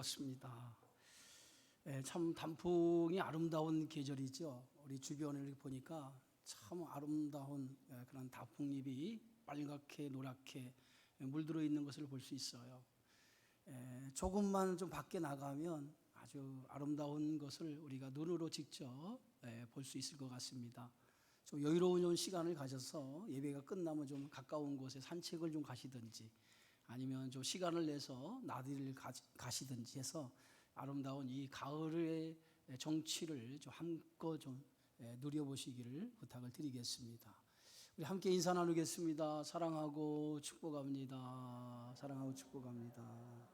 같습니다. 참 단풍이 아름다운 계절이죠. 우리 주변을 보니까 참 아름다운 그런 단풍잎이 빨갛게 노랗게 물들어 있는 것을 볼 수 있어요. 조금만 좀 밖에 나가면 아주 아름다운 것을 우리가 눈으로 직접 볼 수 있을 것 같습니다. 좀 여유로운 시간을 가져서 예배가 끝나면 좀 가까운 곳에 산책을 좀 가시든지 아니면 좀 시간을 내서 나들이를 가시든지 해서 아름다운 이 가을의 정취를 좀 한껏 좀 누려보시기를 부탁을 드리겠습니다. 우리 함께 인사 나누겠습니다. 사랑하고 축복합니다. 사랑하고 축복합니다.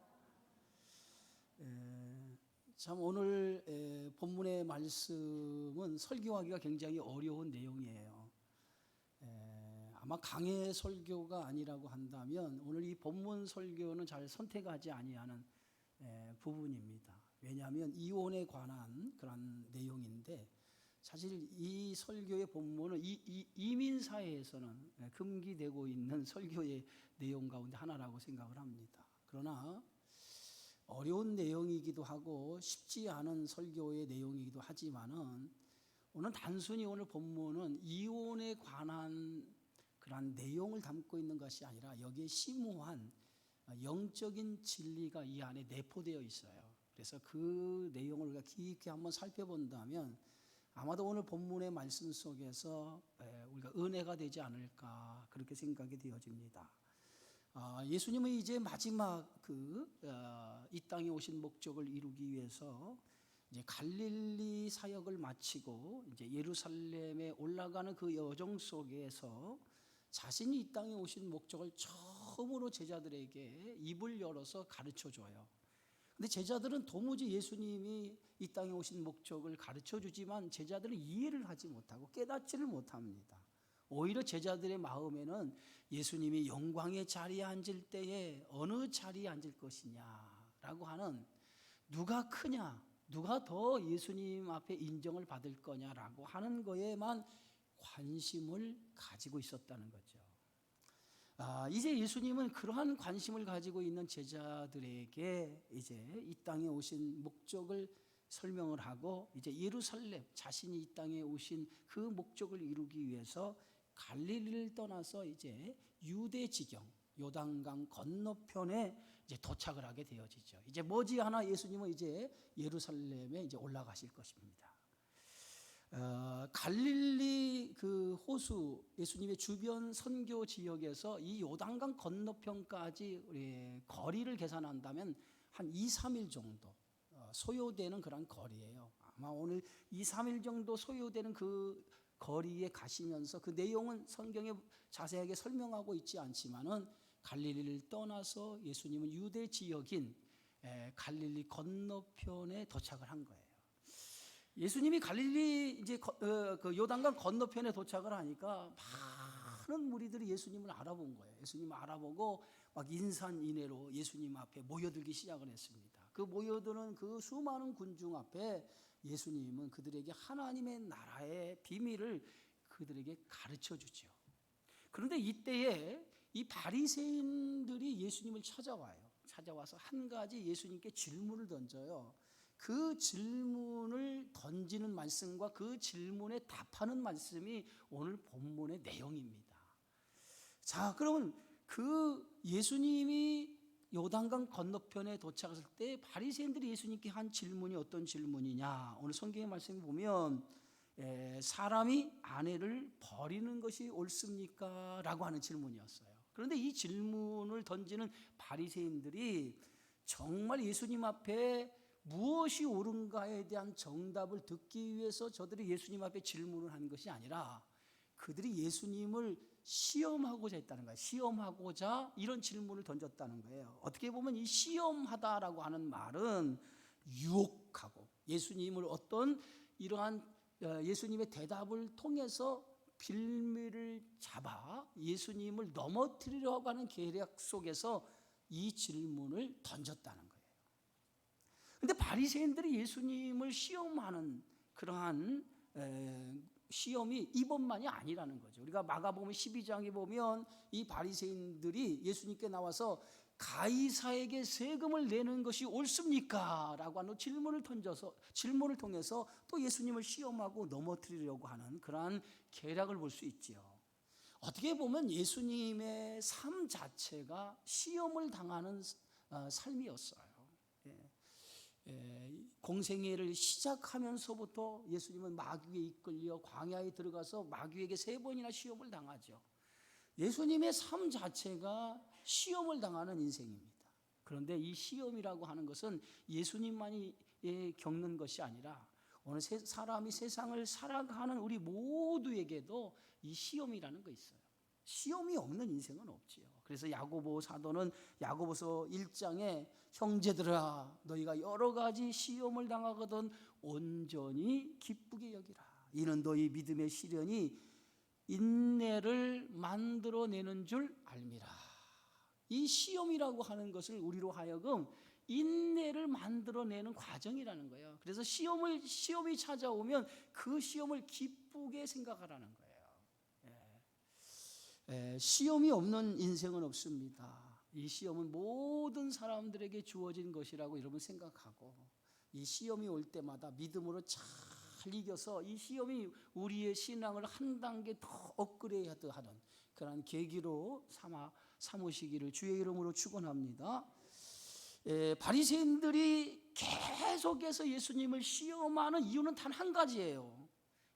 참 오늘 본문의 말씀은 설교하기가 굉장히 어려운 내용이에요. 아마 강해 설교가 아니라고 한다면 오늘 이 본문 설교는 잘 선택하지 아니하는 부분입니다. 왜냐하면 이혼에 관한 그런 내용인데 사실 이 설교의 본문은 이민 사회에서는 금기되고 있는 설교의 내용 가운데 하나라고 생각을 합니다. 그러나 어려운 내용이기도 하고 쉽지 않은 설교의 내용이기도 하지만은 오늘 단순히 오늘 본문은 이혼에 관한 그런 내용을 담고 있는 것이 아니라 여기에 심오한 영적인 진리가 이 안에 내포되어 있어요. 그래서 그 내용을 우리가 깊이 한번 살펴본다면 아마도 오늘 본문의 말씀 속에서 우리가 은혜가 되지 않을까 그렇게 생각이 되어집니다. 예수님은 이제 마지막 이 땅에 오신 목적을 이루기 위해서 이제 갈릴리 사역을 마치고 이제 예루살렘에 올라가는 그 여정 속에서 자신이 이 땅에 오신 목적을 처음으로 제자들에게 입을 열어서 가르쳐 줘요. 근데 제자들은 도무지 예수님이 이 땅에 오신 목적을 가르쳐 주지만 제자들은 이해를 하지 못하고 깨닫지를 못합니다. 오히려 제자들의 마음에는 예수님이 영광의 자리에 앉을 때에 어느 자리에 앉을 것이냐라고 하는 누가 크냐, 누가 더 예수님 앞에 인정을 받을 거냐라고 하는 거에만 관심을 가지고 있었다는 거죠. 이제 예수님은 그러한 관심을 가지고 있는 제자들에게 이제 이 땅에 오신 목적을 설명을 하고 이제 예루살렘 자신이 이 땅에 오신 그 목적을 이루기 위해서 갈릴리를 떠나서 이제 유대 지경 요단강 건너편에 이제 도착을 하게 되어지죠. 이제 머지않아 예수님은 이제 예루살렘에 이제 올라가실 것입니다. 갈릴리 그 호수 예수님의 주변 선교 지역에서 이 요단강 건너편까지 우리 거리를 계산한다면 한 2, 3일 정도 소요되는 그런 거리예요. 아마 오늘 2, 3일 정도 소요되는 그 거리에 가시면서 그 내용은 성경에 자세하게 설명하고 있지 않지만은 갈릴리를 떠나서 예수님은 유대 지역인 갈릴리 건너편에 도착을 한 거예요. 예수님이 갈릴리 이제 그 요단강 건너편에 도착을 하니까 많은 무리들이 예수님을 알아본 거예요. 예수님을 알아보고 막 인산인해로 예수님 앞에 모여들기 시작을 했습니다. 그 모여드는 그 수많은 군중 앞에 예수님은 그들에게 하나님의 나라의 비밀을 그들에게 가르쳐 주죠. 그런데 이때에 이 바리새인들이 예수님을 찾아와서 한 가지 예수님께 질문을 던져요. 그 질문을 던지는 말씀과 그 질문에 답하는 말씀이 오늘 본문의 내용입니다. 자, 그러면 그 예수님이 요단강 건너편에 도착했을 때 바리새인들이 예수님께 한 질문이 어떤 질문이냐? 오늘 성경의 말씀을 보면 사람이 아내를 버리는 것이 옳습니까? 라고 하는 질문이었어요. 그런데 이 질문을 던지는 바리새인들이 정말 예수님 앞에 무엇이 옳은가에 대한 정답을 듣기 위해서 저들이 예수님 앞에 질문을 한 것이 아니라 그들이 예수님을 시험하고자 했다는 거예요. 시험하고자 이런 질문을 던졌다는 거예요. 어떻게 보면 이 시험하다라고 하는 말은 유혹하고 예수님을 어떤 이러한 예수님의 대답을 통해서 빌미를 잡아 예수님을 넘어뜨리려고 하는 계략 속에서 이 질문을 던졌다는 거예요. 그런데 바리새인들이 예수님을 시험하는 그러한 시험이 이번만이 아니라는 거죠. 우리가 마가복음 12장에 보면 이 바리새인들이 예수님께 나와서 가이사에게 세금을 내는 것이 옳습니까? 라고 하는 질문을 통해서 또 예수님을 시험하고 넘어뜨리려고 하는 그러한 계략을 볼 수 있지요. 어떻게 보면 예수님의 삶 자체가 시험을 당하는 삶이었어요. 공생애를 시작하면서부터 예수님은 마귀에 이끌려 광야에 들어가서 마귀에게 3번이나 시험을 당하죠. 예수님의 삶 자체가 시험을 당하는 인생입니다. 그런데 이 시험이라고 하는 것은 예수님만이 겪는 것이 아니라 오늘 사람이 세상을 살아가는 우리 모두에게도 이 시험이라는 거 있어요. 시험이 없는 인생은 없지요. 그래서 야고보 사도는 야고보서 1장에 형제들아 너희가 여러 가지 시험을 당하거든 온전히 기쁘게 여기라. 이는 너희 믿음의 시련이 인내를 만들어내는 줄 알미라. 이 시험이라고 하는 것을 우리로 하여금 인내를 만들어내는 과정이라는 거예요. 그래서 시험이 찾아오면 그 시험을 기쁘게 생각하라는 거예요. 시험이 없는 인생은 없습니다. 이 시험은 모든 사람들에게 주어진 것이라고 여러분 생각하고 이 시험이 올 때마다 믿음으로 잘 이겨서 이 시험이 우리의 신앙을 한 단계 더 업그레이드 하는 그런 계기로 삼으시기를 주의 이름으로 축원합니다. 바리새인들이 계속해서 예수님을 시험하는 이유는 단 한 가지예요.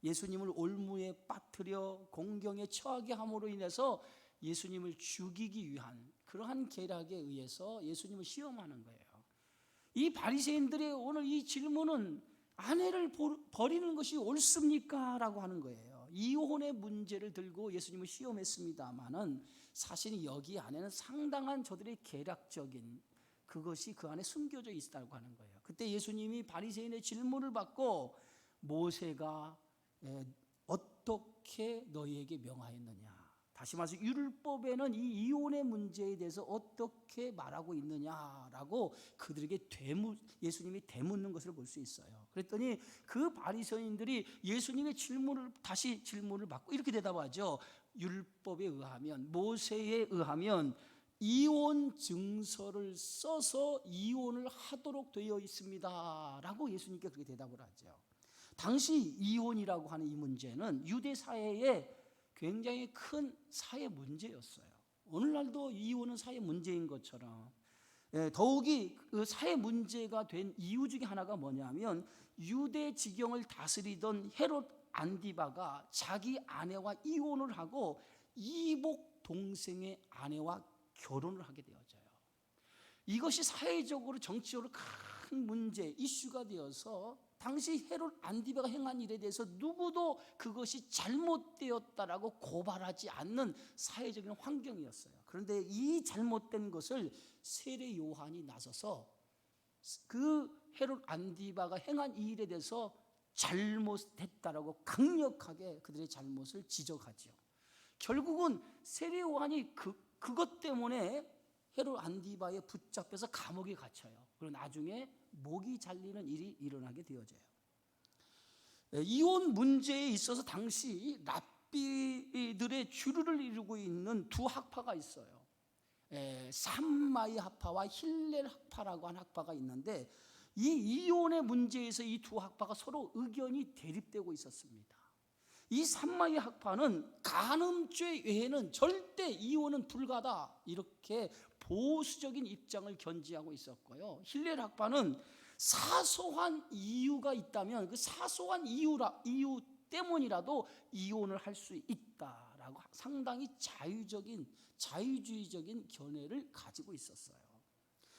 예수님을 올무에 빠뜨려 공경에 처하게 함으로 인해서 예수님을 죽이기 위한 그러한 계략에 의해서 예수님을 시험하는 거예요. 이 바리새인들의 오늘 이 질문은 아내를 버리는 것이 옳습니까? 라고 하는 거예요. 이혼의 문제를 들고 예수님을 시험했습니다마는 사실 여기 안에는 상당한 저들의 계략적인 그것이 그 안에 숨겨져 있다고 하는 거예요. 그때 예수님이 바리새인의 질문을 받고 모세가 어떻게 너희에게 명하였느냐, 다시 말해서 율법에는 이 이혼의 문제에 대해서 어떻게 말하고 있느냐라고 그들에게 예수님이 되묻는 것을 볼 수 있어요. 그랬더니 그 바리새인들이 예수님의 다시 질문을 받고 이렇게 대답하죠. 율법에 의하면, 모세에 의하면 이혼 증서를 써서 이혼을 하도록 되어 있습니다 라고 예수님께 그렇게 대답을 하죠. 당시 이혼이라고 하는 이 문제는 유대 사회에 굉장히 큰 사회 문제였어요. 오늘날도 이혼은 사회 문제인 것처럼 더욱이 그 사회 문제가 된 이유 중에 하나가 뭐냐면 유대 지경을 다스리던 헤롯 안디바가 자기 아내와 이혼을 하고 이복 동생의 아내와 결혼을 하게 되어져요. 이것이 사회적으로 정치적으로 큰 문제, 이슈가 되어서 당시 헤롯 안디바가 행한 일에 대해서 누구도 그것이 잘못되었다라고 고발하지 않는 사회적인 환경이었어요. 그런데 이 잘못된 것을 세례 요한이 나서서 그 헤롯 안디바가 행한 이 일에 대해서 잘못했다라고 강력하게 그들의 잘못을 지적하죠. 결국은 세례 요한이 그것 때문에 헤롯 안디바에 붙잡혀서 감옥에 갇혀요. 그리고 나중에 목이 잘리는 일이 일어나게 되어져요. 이혼 문제에 있어서 당시 랍비들의 주류를 이루고 있는 두 학파가 있어요. 삼마이 학파와 힐렐 학파라고 하는 학파가 있는데 이 이혼의 문제에서 이 두 학파가 서로 의견이 대립되고 있었습니다. 이 삼마이 학파는 간음죄 외에는 절대 이혼은 불가다 이렇게 보수적인 입장을 견지하고 있었고요. 힐렐 학파는 사소한 이유가 있다면 그 사소한 이유 때문이라도 이혼을 할 수 있다라고 상당히 자유주의적인 견해를 가지고 있었어요.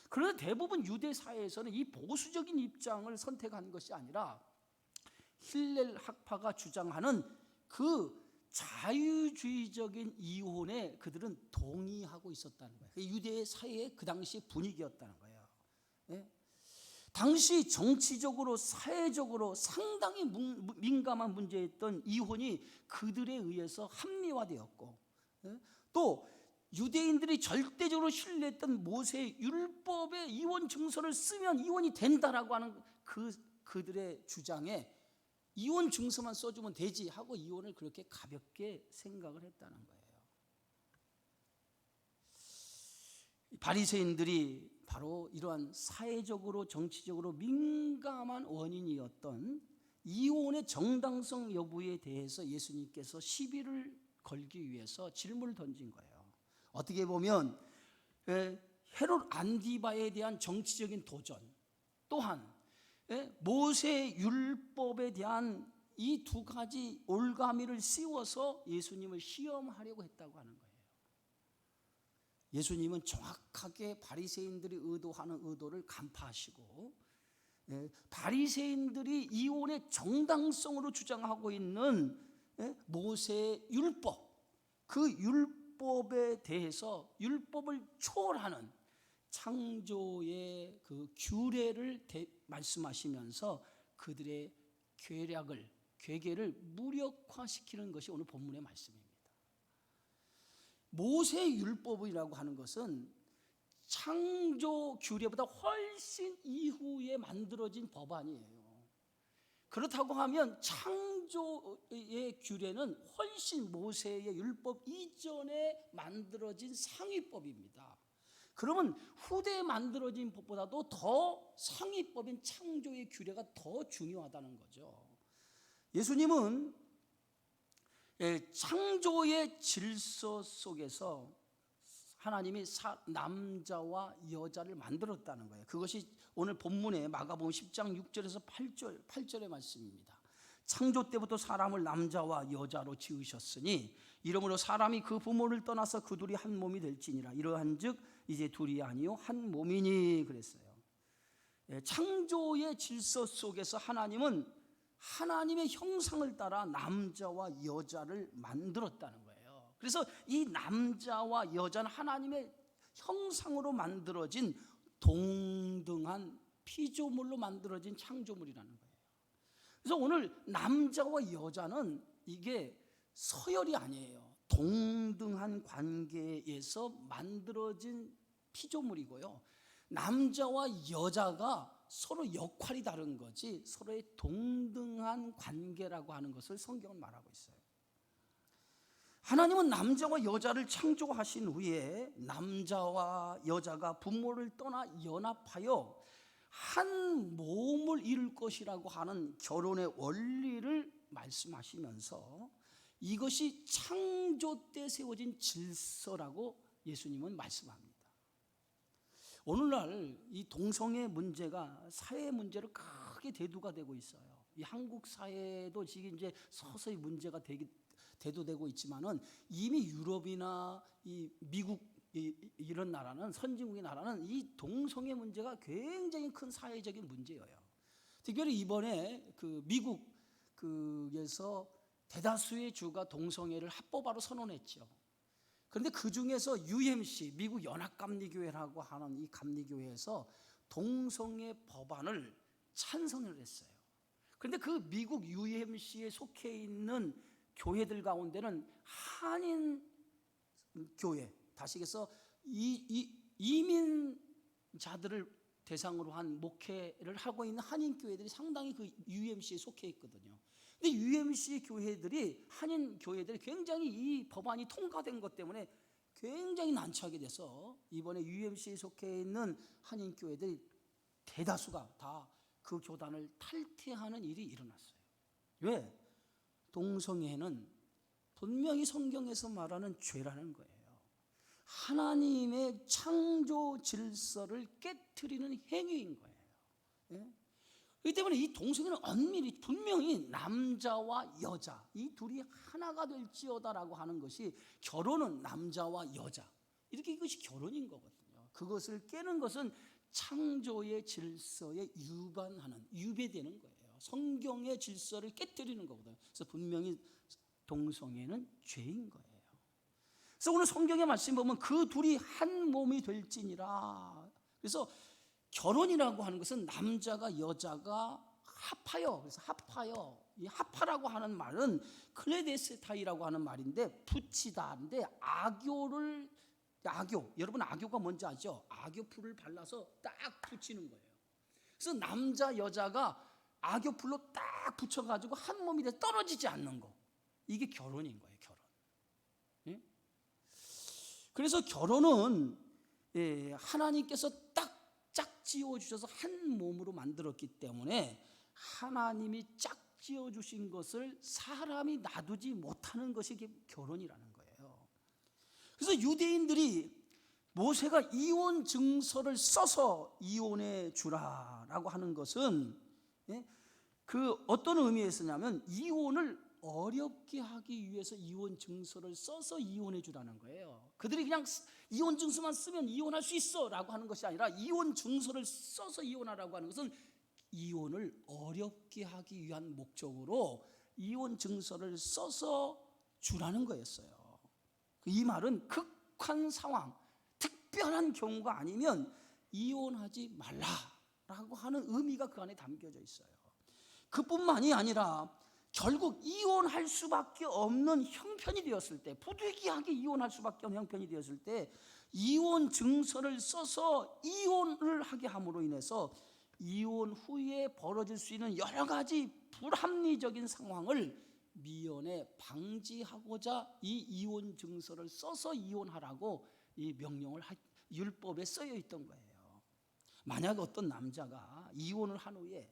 그러나 대부분 유대 사회에서는 이 보수적인 입장을 선택한 것이 아니라 힐렐 학파가 주장하는 그 자유주의적인 이혼에 그들은 동의하고 있었다는 거예요. 유대 사회의 그 당시 분위기였다는 거예요. 당시 정치적으로 사회적으로 상당히 민감한 문제였던 이혼이 그들에 의해서 합리화되었고 또 유대인들이 절대적으로 신뢰했던 모세의 율법의 이혼 증서를 쓰면 이혼이 된다라고 하는 그들의 주장에 이혼 증서만 써주면 되지 하고 이혼을 그렇게 가볍게 생각을 했다는 거예요. 바리새인들이 바로 이러한 사회적으로 정치적으로 민감한 원인이었던 이혼의 정당성 여부에 대해서 예수님께서 시비를 걸기 위해서 질문을 던진 거예요. 어떻게 보면 헤롯 안디바에 대한 정치적인 도전, 또한 모세 율법에 대한 이 두 가지 올가미를 씌워서 예수님을 시험하려고 했다고 하는 거예요. 예수님은 정확하게 바리새인들이 의도하는 의도를 간파하시고, 바리새인들이 이혼의 정당성으로 주장하고 있는 모세 율법, 그 율법에 대해서 율법을 초월하는 창조의 그 규례를 말씀하시면서 그들의 괴계를 무력화시키는 것이 오늘 본문의 말씀입니다. 모세 율법이라고 하는 것은 창조 규례보다 훨씬 이후에 만들어진 법안이에요. 그렇다고 하면 창조의 규례는 훨씬 모세의 율법 이전에 만들어진 상위법입니다. 그러면 후대에 만들어진 법보다도 더 상위법인 창조의 규례가 더 중요하다는 거죠. 예수님은 창조의 질서 속에서 하나님이 남자와 여자를 만들었다는 거예요. 그것이 오늘 본문의 마가복음 10장 6절에서 8절의 말씀입니다. 창조 때부터 사람을 남자와 여자로 지으셨으니 이러므로 사람이 그 부모를 떠나서 그 둘이 한 몸이 될지니라. 이러한즉 이제 둘이 아니요 한 몸이니 그랬어요. 창조의 질서 속에서 하나님은 하나님의 형상을 따라 남자와 여자를 만들었다는 거예요. 그래서 이 남자와 여자는 하나님의 형상으로 만들어진 동등한 피조물로 만들어진 창조물이라는 거예요. 그래서 오늘 남자와 여자는 이게 서열이 아니에요. 동등한 관계에서 만들어진 피조물이고요. 남자와 여자가 서로 역할이 다른 거지 서로의 동등한 관계라고 하는 것을 성경은 말하고 있어요. 하나님은 남자와 여자를 창조하신 후에 남자와 여자가 부모를 떠나 연합하여 한 몸을 이룰 것이라고 하는 결혼의 원리를 말씀하시면서 이것이 창조 때 세워진 질서라고 예수님은 말씀합니다. 오늘날 이 동성애 문제가 사회 문제로 크게 대두가 되고 있어요. 이 한국 사회도 지금 이제 서서히 문제가 대두되고 있지만은 이미 유럽이나 이 미국 이런 나라는 선진국의 나라는 이 동성애 문제가 굉장히 큰 사회적인 문제예요. 특별히 이번에 그 미국에서 대다수의 주가 동성애를 합법화로 선언했죠. 그런데 그 중에서 UMC 미국 연합감리교회라고 하는 이 감리교회에서 동성애 법안을 찬성을 했어요. 그런데 그 미국 UMC에 속해 있는 교회들 가운데는 한인 교회, 다시해서 이민자들을 대상으로 한 목회를 하고 있는 한인 교회들이 상당히 그 UMC에 속해 있거든요. 근데 UMC 교회들이 한인 교회들이 굉장히 이 법안이 통과된 것 때문에 굉장히 난처하게 돼서 이번에 UMC에 속해 있는 한인 교회들이 대다수가 다 그 교단을 탈퇴하는 일이 일어났어요. 왜? 동성애는 분명히 성경에서 말하는 죄라는 거예요. 하나님의 창조 질서를 깨트리는 행위인 거예요. 예? 그렇기 때문에 이 동성애는 엄밀히 분명히 남자와 여자 이 둘이 하나가 될지어다라고 하는 것이 결혼은 남자와 여자 이렇게 이것이 결혼인 거거든요. 그것을 깨는 것은 창조의 질서에 유배되는 거예요. 성경의 질서를 깨뜨리는 거거든요. 그래서 분명히 동성애는 죄인 거예요. 그래서 오늘 성경의 말씀 보면 그 둘이 한 몸이 될지니라. 그래서 결혼이라고 하는 것은 남자가 여자가 합하여, 그래서 합하여, 이 합하라고 하는 말은 클레데스타이라고 하는 말인데 붙이다인데 악교, 여러분 악교가 뭔지 아죠? 악교풀을 발라서 딱 붙이는 거예요. 그래서 남자 여자가 악교풀로 딱 붙여가지고 한 몸이 돼서 떨어지지 않는 거, 이게 결혼인 거예요. 결혼. 예? 그래서 결혼은 하나님께서 딱 짝지어 주셔서 한 몸으로 만들었기 때문에 하나님이 짝지어 주신 것을 사람이 놔두지 못하는 것이 결혼이라는 거예요. 그래서 유대인들이 모세가 이혼 증서를 써서 이혼해 주라라고 하는 것은 그 어떤 의미에 쓰냐면 이혼을 어렵게 하기 위해서 이혼 증서를 써서 이혼해 주라는 거예요. 그들이 그냥 이혼 증서만 쓰면 이혼할 수 있어 라고 하는 것이 아니라 이혼 증서를 써서 이혼하라고 하는 것은 이혼을 어렵게 하기 위한 목적으로 이혼 증서를 써서 주라는 거였어요. 이 말은 극한 상황, 특별한 경우가 아니면 이혼하지 말라라고 하는 의미가 그 안에 담겨져 있어요. 그뿐만이 아니라 결국 이혼할 수밖에 없는 형편이 되었을 때, 부득이하게 이혼할 수밖에 없는 형편이 되었을 때 이혼 증서를 써서 이혼을 하게 함으로 인해서 이혼 후에 벌어질 수 있는 여러 가지 불합리적인 상황을 미연에 방지하고자 이 이혼 증서를 써서 이혼하라고 이 명령을 율법에 쓰여 있던 거예요. 만약 어떤 남자가 이혼을 한 후에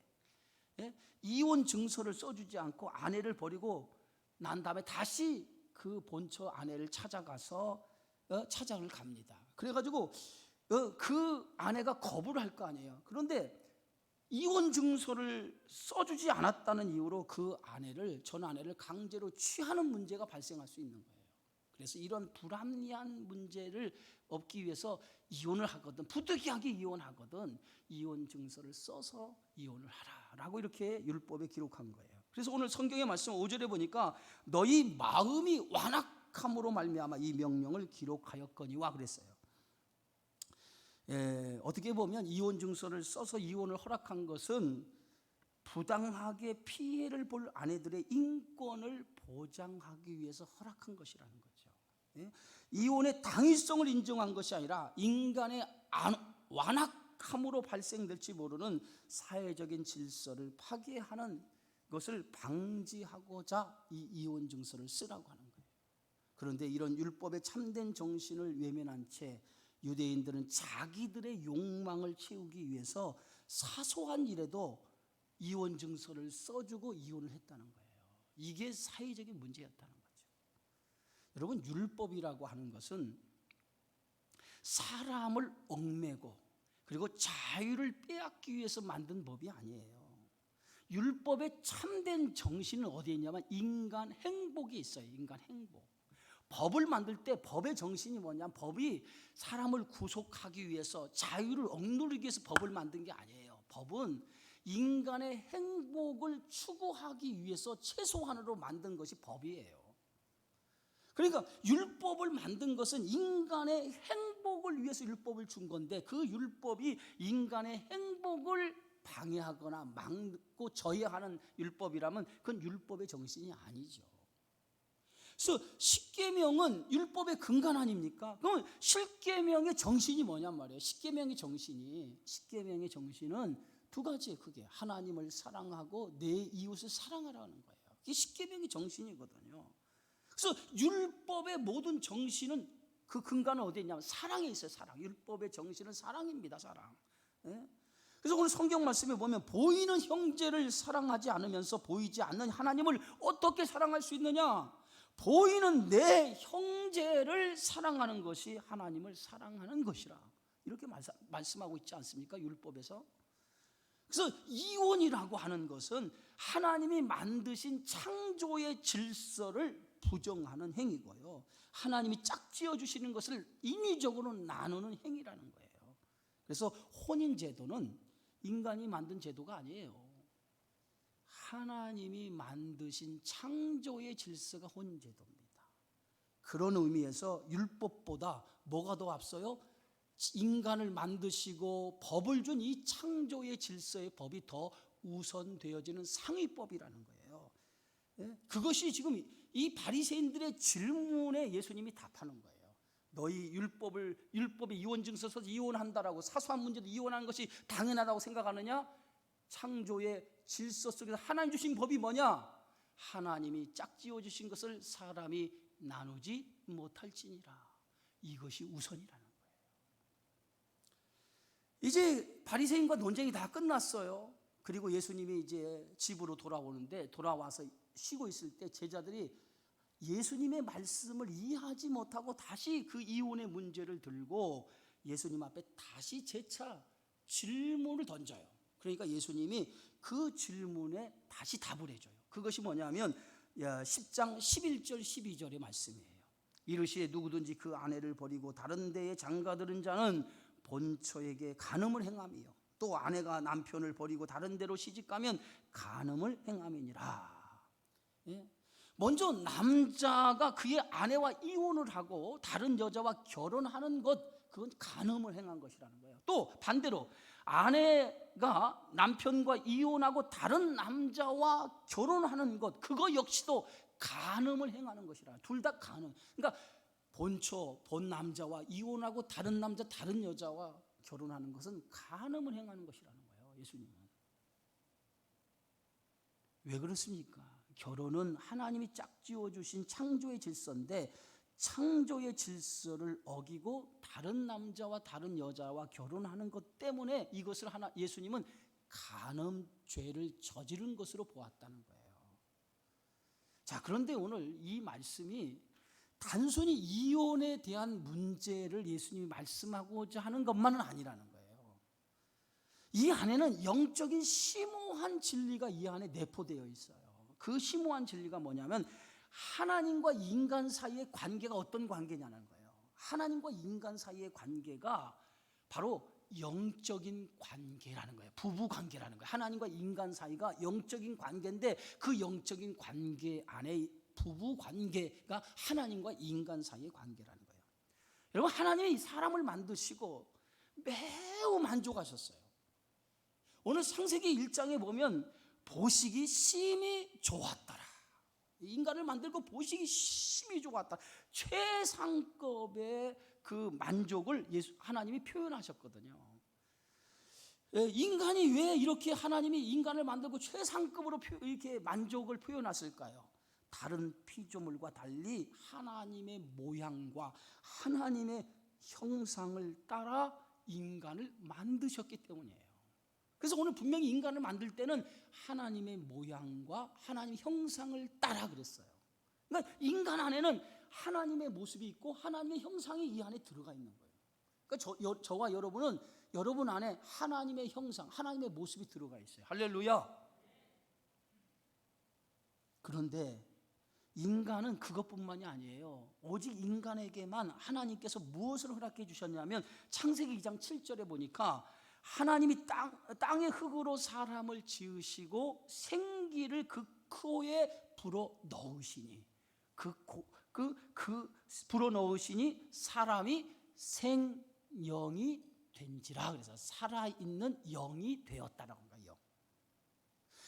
이혼 증서를 써주지 않고 아내를 버리고 난 다음에 다시 그 본처 아내를 찾아가서 찾아를 갑니다. 그래가지고 그 아내가 거부를 할 거 아니에요. 그런데 이혼 증서를 써주지 않았다는 이유로 그 전 아내를 강제로 취하는 문제가 발생할 수 있는 거예요. 그래서 이런 불합리한 문제를 없기 위해서 이혼을 하거든, 부득이하게 이혼하거든 이혼 증서를 써서 이혼을 하라라고 이렇게 율법에 기록한 거예요. 그래서 오늘 성경의 말씀 5절에 보니까 너희 마음이 완악함으로 말미암아 이 명령을 기록하였거니와 그랬어요. 어떻게 보면 이혼 증서를 써서 이혼을 허락한 것은 부당하게 피해를 볼 아내들의 인권을 보장하기 위해서 허락한 것이라는 거죠. 이혼의 당위성을 인정한 것이 아니라 인간의 완악함으로 발생될지 모르는 사회적인 질서를 파괴하는 것을 방지하고자 이 이혼 증서를 쓰라고 하는 거예요. 그런데 이런 율법의 참된 정신을 외면한 채 유대인들은 자기들의 욕망을 채우기 위해서 사소한 일에도 이혼 증서를 써주고 이혼을 했다는 거예요. 이게 사회적인 문제였다는 거죠. 여러분, 율법이라고 하는 것은 사람을 얽매고 그리고 자유를 빼앗기 위해서 만든 법이 아니에요. 율법의 참된 정신은 어디에 있냐면 인간 행복이 있어요. 인간 행복. 법을 만들 때 법의 정신이 뭐냐면 법이 사람을 구속하기 위해서 자유를 억누르기 위해서 법을 만든 게 아니에요. 법은 인간의 행복을 추구하기 위해서 최소한으로 만든 것이 법이에요. 그러니까 율법을 만든 것은 인간의 행복을 위해서 율법을 준 건데 그 율법이 인간의 행복을 방해하거나 막고 저해하는 율법이라면 그건 율법의 정신이 아니죠. 그래서 십계명은 율법의 근간 아닙니까? 그럼 십계명의 정신이 뭐냔 말이에요. 십계명의 정신은 두 가지예요. 크게 하나님을 사랑하고 내 이웃을 사랑하라는 거예요. 이게 십계명의 정신이거든요. 그래서 율법의 모든 정신은 그 근간은 어디에 있냐면 사랑에 있어요. 사랑. 율법의 정신은 사랑입니다. 사랑. 그래서 오늘 성경 말씀에 보면 보이는 형제를 사랑하지 않으면서 보이지 않는 하나님을 어떻게 사랑할 수 있느냐? 보이는 내 형제를 사랑하는 것이 하나님을 사랑하는 것이라 이렇게 말씀하고 있지 않습니까? 율법에서. 그래서 이혼이라고 하는 것은 하나님이 만드신 창조의 질서를 부정하는 행위고요, 하나님이 짝지어 주시는 것을 인위적으로 나누는 행위라는 거예요. 그래서 혼인제도는 인간이 만든 제도가 아니에요. 하나님이 만드신 창조의 질서가 혼인제도입니다. 그런 의미에서 율법보다 뭐가 더 앞서요? 인간을 만드시고 법을 준 이 창조의 질서의 법이 더 우선되어지는 상위법이라는 거예요. 그것이 지금 이 바리새인들의 질문에 예수님이 답하는 거예요. 너희 율법에 이혼 증서 써서 이혼한다라고 사소한 문제도 이혼하는 것이 당연하다고 생각하느냐? 창조의 질서 속에서 하나님 주신 법이 뭐냐? 하나님이 짝지어 주신 것을 사람이 나누지 못할지니라. 이것이 우선이라는 거예요. 이제 바리새인과 논쟁이 다 끝났어요. 그리고 예수님이 이제 집으로 돌아오는데, 돌아와서 쉬고 있을 때 제자들이 예수님의 말씀을 이해하지 못하고 다시 그 이혼의 문제를 들고 예수님 앞에 다시 재차 질문을 던져요. 그러니까 예수님이 그 질문에 다시 답을 해줘요. 그것이 뭐냐면 10장 11절 12절의 말씀이에요. 이르시되 누구든지 그 아내를 버리고 다른 데에 장가들은 자는 본처에게 간음을 행함이요, 또 아내가 남편을 버리고 다른 데로 시집가면 간음을 행함이니라. 먼저 남자가 그의 아내와 이혼을 하고 다른 여자와 결혼하는 것, 그건 간음을 행한 것이라는 거예요. 또 반대로 아내가 남편과 이혼하고 다른 남자와 결혼하는 것, 그거 역시도 간음을 행하는 것이라. 둘 다 간음. 그러니까 본 남자와 이혼하고 다른 남자, 다른 여자와 결혼하는 것은 간음을 행하는 것이라는 거예요. 예수님은. 왜 그렇습니까? 결혼은 하나님이 짝지어 주신 창조의 질서인데, 창조의 질서를 어기고 다른 남자와 다른 여자와 결혼하는 것 때문에 이것을 예수님은 간음죄를 저지른 것으로 보았다는 거예요. 자, 그런데 오늘 이 말씀이 단순히 이혼에 대한 문제를 예수님이 말씀하고자 하는 것만은 아니라는 거예요. 이 안에는 영적인 심오한 진리가 이 안에 내포되어 있어요. 그 심오한 진리가 뭐냐면 하나님과 인간 사이의 관계가 어떤 관계냐는 거예요. 하나님과 인간 사이의 관계가 바로 영적인 관계라는 거예요. 부부 관계라는 거예요. 하나님과 인간 사이가 영적인 관계인데, 그 영적인 관계 안에 부부 관계가 하나님과 인간 사이의 관계라는 거예요. 여러분, 하나님이 사람을 만드시고 매우 만족하셨어요. 오늘 창세기 1장에 보면 보시기 심히 좋았더라. 인간을 만들고 보시기 심히 좋았다. 최상급의 그 만족을 하나님이 표현하셨거든요. 인간이 왜 이렇게 하나님이 인간을 만들고 최상급으로 이렇게 만족을 표현했을까요? 다른 피조물과 달리 하나님의 모양과 하나님의 형상을 따라 인간을 만드셨기 때문이에요. 그래서 오늘 분명히 인간을 만들 때는 하나님의 모양과 하나님의 형상을 따라 그랬어요. 그러니까 인간 안에는 하나님의 모습이 있고 하나님의 형상이 이 안에 들어가 있는 거예요. 그러니까 저와 여러분은 여러분 안에 하나님의 형상, 하나님의 모습이 들어가 있어요. 할렐루야. 그런데 인간은 그것뿐만이 아니에요. 오직 인간에게만 하나님께서 무엇을 허락해 주셨냐면 창세기 2장 7절에 보니까 하나님이 땅의 흙으로 사람을 지으시고 생기를 그 코에 불어 넣으시니 불어 넣으시니 사람이 생영이 된지라. 그래서 살아있는 영이 되었다라고 합니다.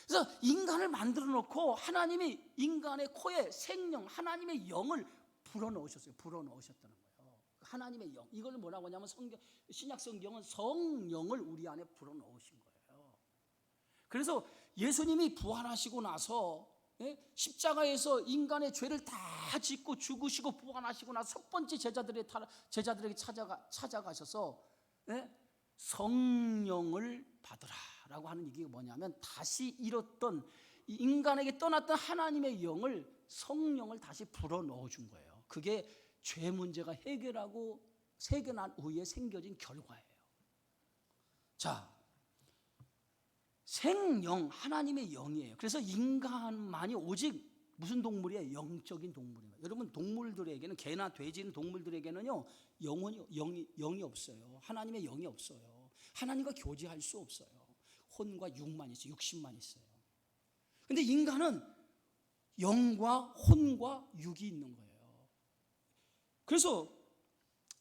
그래서 인간을 만들어 놓고 하나님이 인간의 코에 생명, 하나님의 영을 불어 넣으셨어요. 불어 넣으셨다는 거예요. 하나님의 영, 이걸 뭐라고 하냐면 신약 성경은 성령을 우리 안에 불어 넣으신 거예요. 그래서 예수님이 부활하시고 나서 십자가에서 인간의 죄를 다 짓고 죽으시고 부활하시고 나서 첫 번째 제자들에게 찾아가셔서 성령을 받으라라고 하는 얘기가 뭐냐면, 다시 잃었던 인간에게 떠났던 하나님의 영을, 성령을 다시 불어 넣어준 거예요. 그게 죄 문제가 해결하고 세견한 후에 생겨진 결과예요. 자, 생영, 하나님의 영이에요. 그래서 인간만이 오직 무슨 동물이에요? 영적인 동물이에요. 여러분, 동물들에게는, 개나 돼지는 동물들에게는요, 영이 없어요. 하나님의 영이 없어요. 하나님과 교제할 수 없어요. 혼과 육만 있어요. 육신만 있어요. 근데 인간은 영과 혼과 육이 있는 거예요. 그래서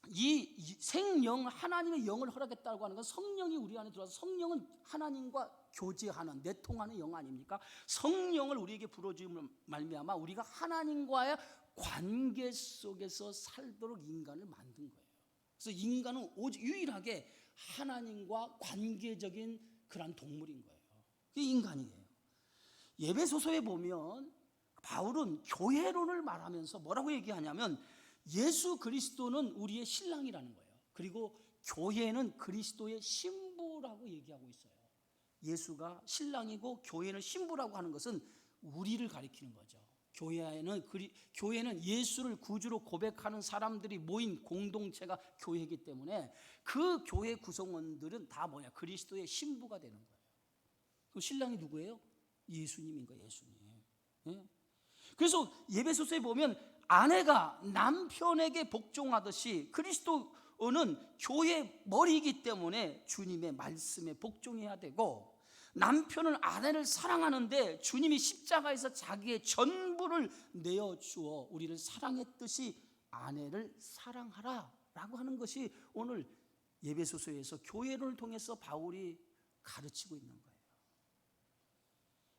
이 생영, 하나님의 영을 허락했다고 하는 건 성령이 우리 안에 들어와서, 성령은 하나님과 교제하는, 내통하는 영 아닙니까? 성령을 우리에게 불어주면 말미암아 우리가 하나님과의 관계 속에서 살도록 인간을 만든 거예요. 그래서 인간은 오직 유일하게 하나님과 관계적인 그런 동물인 거예요. 그게 인간이에요. 에베소서에 보면 바울은 교회론을 말하면서 뭐라고 얘기하냐면, 예수 그리스도는 우리의 신랑이라는 거예요. 그리고 교회는 그리스도의 신부라고 얘기하고 있어요. 예수가 신랑이고 교회는 신부라고 하는 것은 우리를 가리키는 거죠. 교회는 예수를 구주로 고백하는 사람들이 모인 공동체가 교회이기 때문에 그 교회 구성원들은 다 뭐냐? 그리스도의 신부가 되는 거예요. 그 신랑이 누구예요? 예수님인 거예요. 예수님. 예? 그래서 예배소서에 보면 아내가 남편에게 복종하듯이 그리스도는 교회의 머리이기 때문에 주님의 말씀에 복종해야 되고, 남편은 아내를 사랑하는데 주님이 십자가에서 자기의 전부를 내어주어 우리를 사랑했듯이 아내를 사랑하라 라고 하는 것이 오늘 예배소서에서 교회를 통해서 바울이 가르치고 있는 거예요.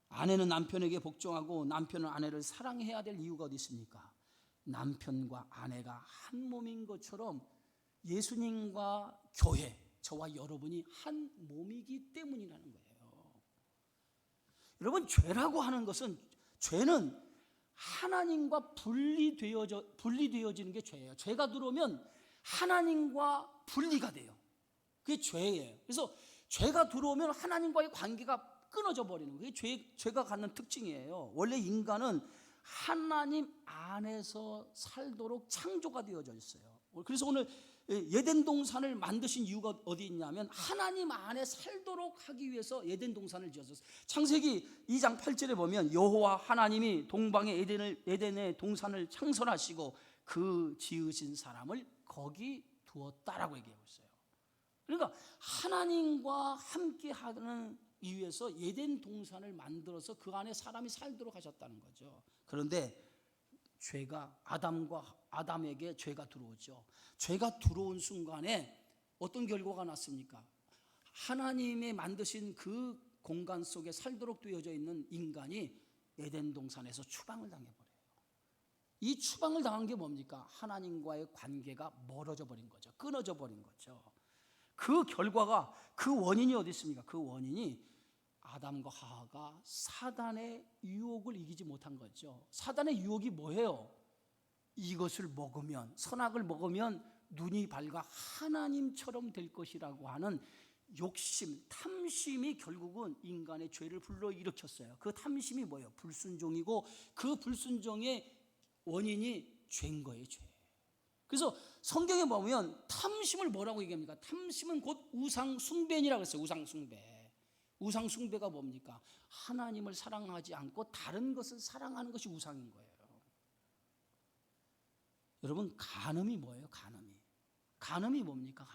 아내는 남편에게 복종하고 남편은 아내를 사랑해야 될 이유가 어디 있습니까? 남편과 아내가 한 몸인 것처럼 예수님과 교회, 저와 여러분이 한 몸이기 때문이라는 거예요. 여러분, 죄라고 하는 것은, 죄는 하나님과 분리되어지는 게 죄예요. 죄가 들어오면 하나님과 분리가 돼요. 그게 죄예요. 그래서 죄가 들어오면 하나님과의 관계가 끊어져 버리는 거예요. 그게 죄가 갖는 특징이에요. 원래 인간은 하나님 안에서 살도록 창조가 되어져 있어요. 그래서 오늘 에덴 동산을 만드신 이유가 어디 있냐면 하나님 안에 살도록 하기 위해서 에덴 동산을 지었어요. 창세기 2장 8절에 보면 여호와 하나님이 동방의 에덴의 동산을 창설하시고 그 지으신 사람을 거기 두었다라고 얘기하고 있어요. 그러니까 하나님과 함께하는 이유에서 에덴 동산을 만들어서 그 안에 사람이 살도록 하셨다는 거죠. 그런데 죄가 아담에게 죄가 들어오죠. 죄가 들어온 순간에 어떤 결과가 났습니까? 하나님의 만드신 그 공간 속에 살도록 되어져 있는 인간이 에덴 동산에서 추방을 당해버려요. 이 추방을 당한 게 뭡니까? 하나님과의 관계가 멀어져 버린 거죠. 끊어져 버린 거죠. 그 결과가, 그 원인이 어디 있습니까? 그 원인이 아담과 하와가 사단의 유혹을 이기지 못한 거죠. 사단의 유혹이 뭐예요? 이것을 먹으면, 선악을 먹으면 눈이 밝아 하나님처럼 될 것이라고 하는 욕심, 탐심이 결국은 인간의 죄를 불러일으켰어요. 그 탐심이 뭐예요? 불순종이고, 그 불순종의 원인이 죄인 거예요. 죄. 그래서 성경에 보면 탐심을 뭐라고 얘기합니까? 탐심은 곧 우상숭배니라고 했어요. 우상숭배. 우상숭배가 뭡니까? 하나님을 사랑하지 않고 다른 것을 사랑하는 것이 우상인 거예요. 여러분, 간음이 뭐예요? 간음이 뭡니까?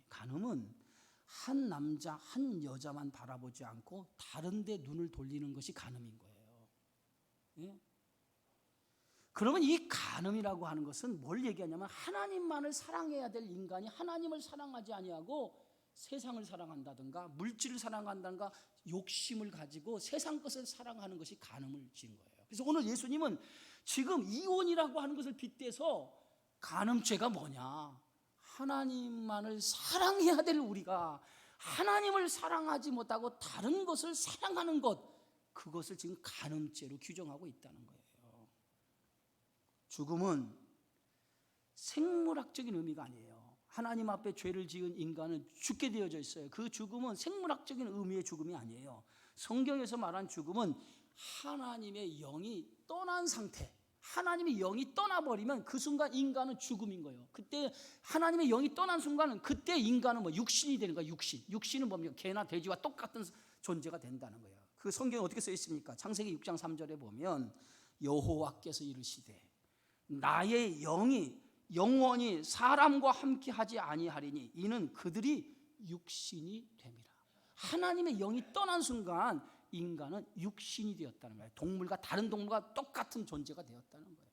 간음은 한 남자 한 여자만 바라보지 않고 다른 데 눈을 돌리는 것이 간음인 거예요. 예? 그러면 이 간음이라고 하는 것은 뭘 얘기하냐면 하나님만을 사랑해야 될 인간이 하나님을 사랑하지 아니하고 세상을 사랑한다든가 물질을 사랑한다든가 욕심을 가지고 세상 것을 사랑하는 것이 간음을 지은 거예요. 그래서 오늘 예수님은 지금 이혼이라고 하는 것을 빗대서 간음죄가 뭐냐? 하나님만을 사랑해야 될 우리가 하나님을 사랑하지 못하고 다른 것을 사랑하는 것, 그것을 지금 간음죄로 규정하고 있다는 거예요. 죽음은 생물학적인 의미가 아니에요. 하나님 앞에 죄를 지은 인간은 죽게 되어져 있어요. 그 죽음은 생물학적인 의미의 죽음이 아니에요. 성경에서 말한 죽음은 하나님의 영이 떠난 상태, 하나님의 영이 떠나버리면 그 순간 인간은 죽음인 거예요. 그때 하나님의 영이 떠난 순간은 그때 인간은 육신이 되는 거예요. 육신은 뭡니까? 개나 돼지와 똑같은 존재가 된다는 거예요. 그 성경에 어떻게 써 있습니까? 창세기 6장 3절에 보면 여호와께서 이르시되 나의 영이 영원히 사람과 함께 하지 아니하리니 이는 그들이 육신이 됨이라. 하나님의 영이 떠난 순간 인간은 육신이 되었다는 거예요. 동물과 다른 동물과 똑같은 존재가 되었다는 거예요.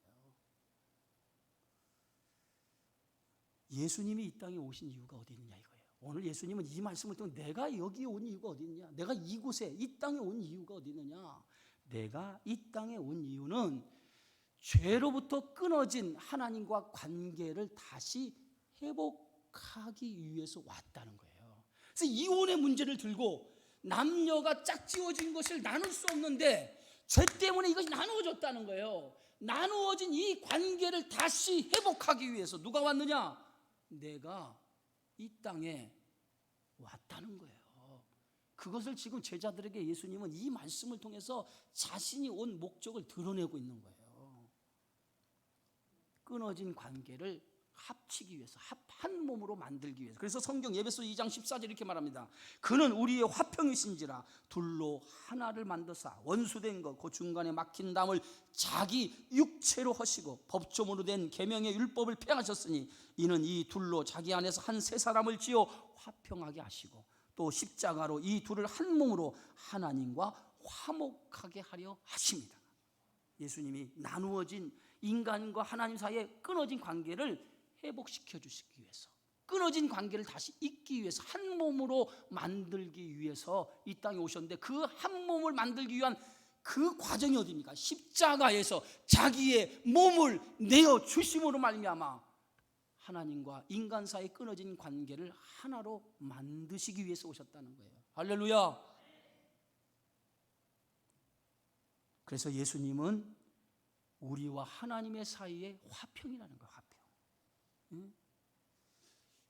예수님이 이 땅에 오신 이유가 어디 있느냐 이거예요. 오늘 예수님은 이 말씀을 통해 내가 여기 온 이유가 어디 있느냐, 내가 이곳에 이 땅에 온 이유가 어디 있느냐, 내가 이 땅에 온 이유는 죄로부터 끊어진 하나님과 관계를 다시 회복하기 위해서 왔다는 거예요. 그래서 이혼의 문제를 들고 남녀가 짝지어진 것을 나눌 수 없는데 죄 때문에 이것이 나누어졌다는 거예요. 나누어진 이 관계를 다시 회복하기 위해서 누가 왔느냐? 내가 이 땅에 왔다는 거예요. 그것을 지금 제자들에게 예수님은 이 말씀을 통해서 자신이 온 목적을 드러내고 있는 거예요. 끊어진 관계를 합치기 위해서, 한 몸으로 만들기 위해서. 그래서 성경 에베소 2장 14절 이렇게 말합니다. 그는 우리의 화평이신지라 둘로 하나를 만드사 원수된 것 그 중간에 막힌 담을 자기 육체로 하시고 법조문으로 된 계명의 율법을 폐하셨으니 이는 이 둘로 자기 안에서 한 세 사람을 지어 화평하게 하시고 또 십자가로 이 둘을 한 몸으로 하나님과 화목하게 하려 하십니다. 예수님이 나누어진 인간과 하나님 사이에 끊어진 관계를 회복시켜 주시기 위해서, 끊어진 관계를 다시 잇기 위해서, 한 몸으로 만들기 위해서 이 땅에 오셨는데, 그 한 몸을 만들기 위한 그 과정이 어디입니까? 십자가에서 자기의 몸을 내어 주심으로 말미암아 하나님과 인간 사이에 끊어진 관계를 하나로 만드시기 위해서 오셨다는 거예요. 할렐루야. 그래서 예수님은 우리와 하나님의 사이에 화평이라는 거예요. 화평.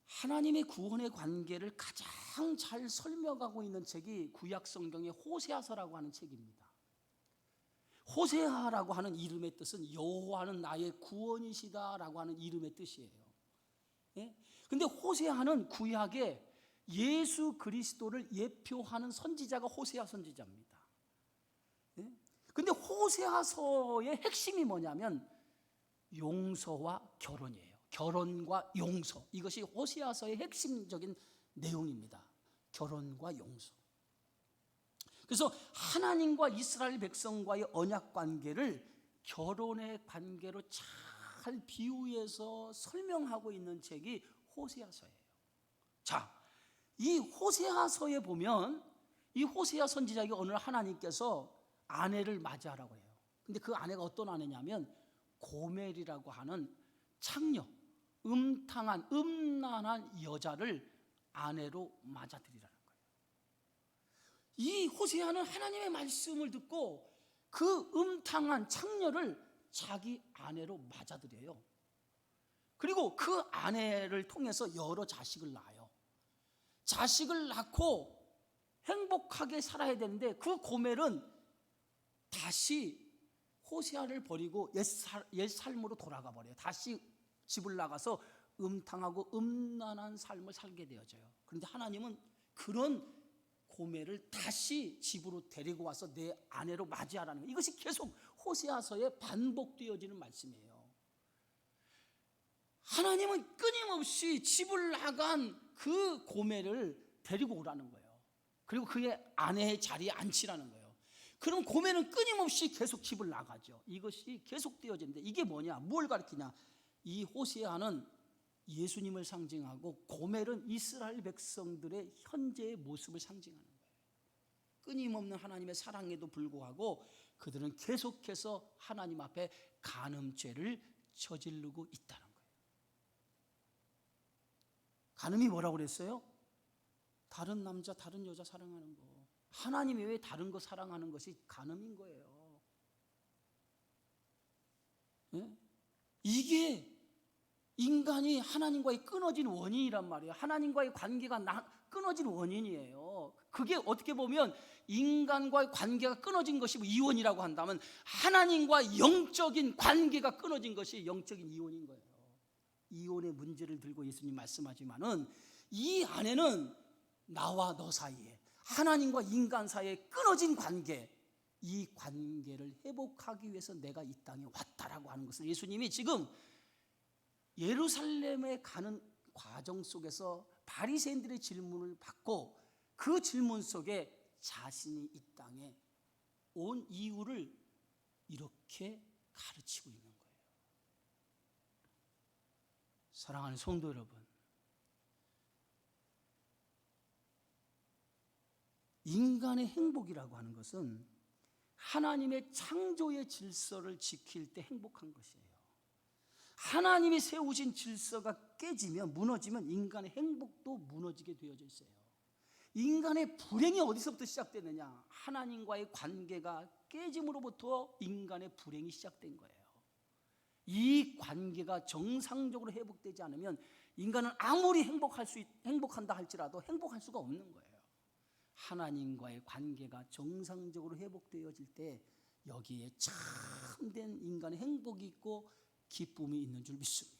하나님의 구원의 관계를 가장 잘 설명하고 있는 책이 구약 성경의 호세아서라고 하는 책입니다. 호세아라고 하는 이름의 뜻은 여호와는 나의 구원이시다라고 하는 이름의 뜻이에요. 근데 호세아는 구약에 예수 그리스도를 예표하는 선지자가 호세아 선지자입니다. 근데 호세아서의 핵심이 뭐냐면 용서와 결혼이에요. 결혼과 용서, 이것이 호세아서의 핵심적인 내용입니다. 결혼과 용서. 그래서 하나님과 이스라엘 백성과의 언약 관계를 결혼의 관계로 잘 비유해서 설명하고 있는 책이 호세아서예요. 자, 이 호세아서에 보면 이 호세아 선지자에게 어느 날 하나님께서 아내를 맞이하라고 해요. 근데 그 아내가 어떤 아내냐면 고멜이라고 하는 창녀, 음탕한, 음란한 여자를 아내로 맞아들이라는 거예요. 이 호세아는 하나님의 말씀을 듣고 그 음탕한 창녀를 자기 아내로 맞아들여요. 그리고 그 아내를 통해서 여러 자식을 낳아요. 자식을 낳고 행복하게 살아야 되는데 그 고멜은 다시 호세아를 버리고 옛 삶으로 돌아가 버려요. 다시 집을 나가서 음탕하고 음란한 삶을 살게 되어져요. 그런데 하나님은 그런 고멜을 다시 집으로 데리고 와서 내 아내로 맞이하라는 거예요. 이것이 계속 호세아서에 반복되어지는 말씀이에요. 하나님은 끊임없이 집을 나간 그 고멜을 데리고 오라는 거예요. 그리고 그의 아내의 자리에 앉히라는 거예요. 그럼 고멜은 끊임없이 계속 집을 나가죠. 이것이 계속되어지는데 이게 뭐냐? 뭘 가리키냐? 이 호세아는 예수님을 상징하고 고멜은 이스라엘 백성들의 현재의 모습을 상징하는 거예요. 끊임없는 하나님의 사랑에도 불구하고 그들은 계속해서 하나님 앞에 간음죄를 저지르고 있다는 거예요. 간음이 뭐라고 그랬어요? 다른 남자, 다른 여자 사랑하는 거. 하나님 외에 다른 거 사랑하는 것이 간음인 거예요. 이게 인간이 하나님과의 끊어진 원인이란 말이에요. 하나님과의 관계가 끊어진 원인이에요. 그게 어떻게 보면 인간과의 관계가 끊어진 것이 이혼이라고 한다면 하나님과 영적인 관계가 끊어진 것이 영적인 이혼인 거예요. 이혼의 문제를 들고 예수님 말씀하지만은 이 안에는 나와 너 사이에, 하나님과 인간 사이에 끊어진 관계, 이 관계를 회복하기 위해서 내가 이 땅에 왔다라고 하는 것을 예수님이 지금 예루살렘에 가는 과정 속에서 바리새인들의 질문을 받고 그 질문 속에 자신이 이 땅에 온 이유를 이렇게 가르치고 있는 거예요. 사랑하는 성도 여러분, 인간의 행복이라고 하는 것은 하나님의 창조의 질서를 지킬 때 행복한 것이에요. 하나님이 세우신 질서가 깨지면, 무너지면 인간의 행복도 무너지게 되어져 있어요. 인간의 불행이 어디서부터 시작되느냐? 하나님과의 관계가 깨짐으로부터 인간의 불행이 시작된 거예요. 이 관계가 정상적으로 회복되지 않으면 인간은 아무리 행복한다 할지라도 행복할 수가 없는 거예요. 하나님과의 관계가 정상적으로 회복되어질 때 여기에 참된 인간의 행복이 있고 기쁨이 있는 줄 믿습니다.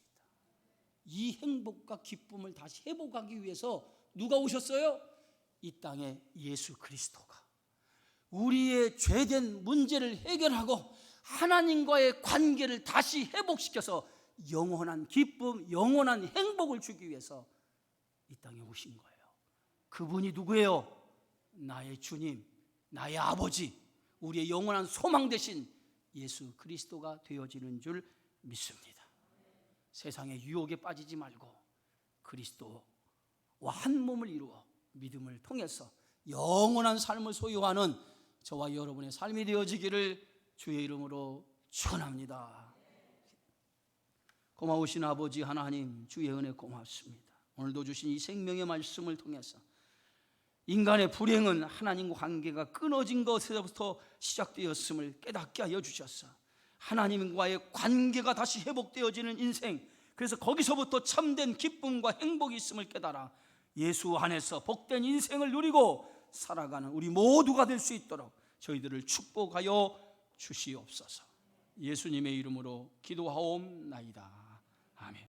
이 행복과 기쁨을 다시 회복하기 위해서 누가 오셨어요? 이 땅에 예수 그리스도가 우리의 죄된 문제를 해결하고 하나님과의 관계를 다시 회복시켜서 영원한 기쁨, 영원한 행복을 주기 위해서 이 땅에 오신 거예요. 그분이 누구예요? 나의 주님, 나의 아버지, 우리의 영원한 소망 되신 예수 그리스도가 되어지는 줄 믿습니다. 세상의 유혹에 빠지지 말고 그리스도와 한 몸을 이루어 믿음을 통해서 영원한 삶을 소유하는 저와 여러분의 삶이 되어지기를 주의 이름으로 축원합니다. 고마우신 아버지 하나님, 주의 은혜 고맙습니다. 오늘도 주신 이 생명의 말씀을 통해서 인간의 불행은 하나님과 관계가 끊어진 것에서부터 시작되었음을 깨닫게 하여 주셨어. 하나님과의 관계가 다시 회복되어지는 인생, 그래서 거기서부터 참된 기쁨과 행복이 있음을 깨달아 예수 안에서 복된 인생을 누리고 살아가는 우리 모두가 될 수 있도록 저희들을 축복하여 주시옵소서. 예수님의 이름으로 기도하옵나이다. 아멘.